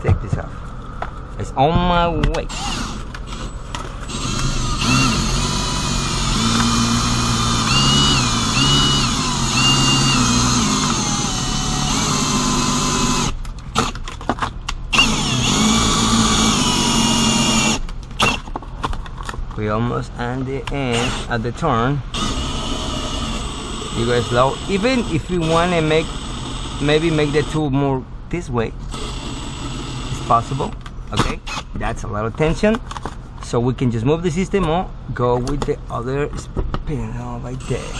take this off. It's on my way. We almost at the end, at the turn. You go slow. Even if you want to maybe make the tool more this way, it's possible. Okay, that's a lot of tension. So we can just move the system or go with the other spin right there.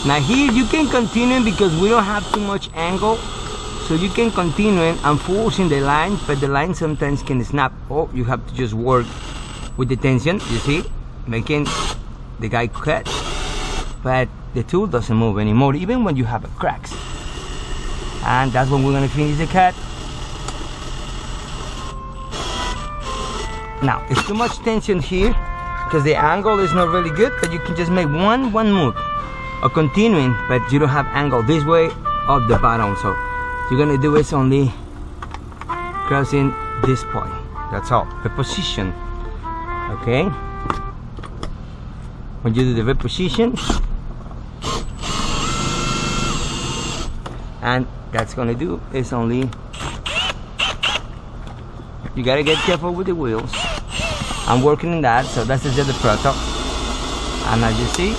Now here you can continue because we don't have too much angle, so you can continue and forcing the line, but the line sometimes can snap. Oh, you have to just work with the tension, you see, making the guy cut, but the tool doesn't move anymore, even when you have cracks. And that's when we're gonna finish the cut. Now, it's too much tension here because the angle is not really good, but you can just make one move. Or continuing, but you don't have angle this way of the bottom, so you're gonna do is only crossing this point. That's all. The position. Okay. When you do the reposition, and that's gonna do is only. You gotta get careful with the wheels. I'm working on that, so that's just the prototype. And as you see.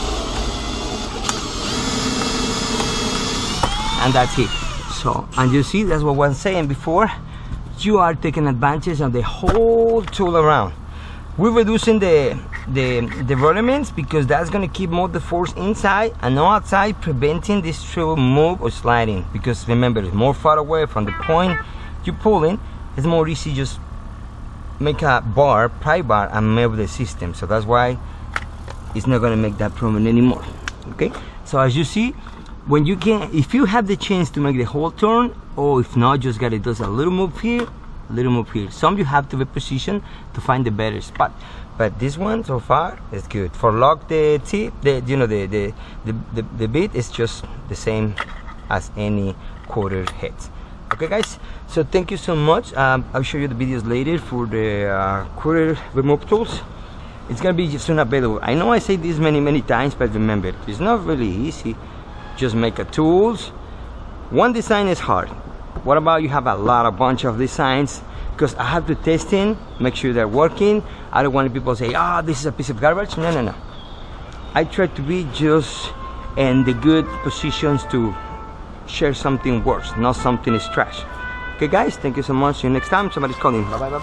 And that's it. So, and you see, that's what I was saying before, you are taking advantage of the whole tool around. We're reducing the elements because that's going to keep more the force inside and not outside, preventing this tool move or sliding. Because remember, it's more far away from the point you're pulling, it's more easy just make a bar, pry bar, and move the system. So that's why it's not going to make that problem anymore. Okay, so as you see, when you can, if you have the chance to make the whole turn, or if not, just gotta do a little move here, little move here. Some you have to reposition to find the better spot, but this one so far is good. For lock the tip, the bit is just the same as any quarter head. Okay guys, so thank you so much. I'll show you the videos later for the quarter remove tools. It's gonna be soon available. I know I say this many times, but remember, it's not really easy. Just make a tools. One design is hard. What about you have a bunch of designs? Because I have to test in, make sure they're working. I don't want people to say, ah, this is a piece of garbage. No. I try to be just in the good positions to share something worse, not something is trash. Okay guys, thank you so much. See you next time. Somebody's calling. Bye bye.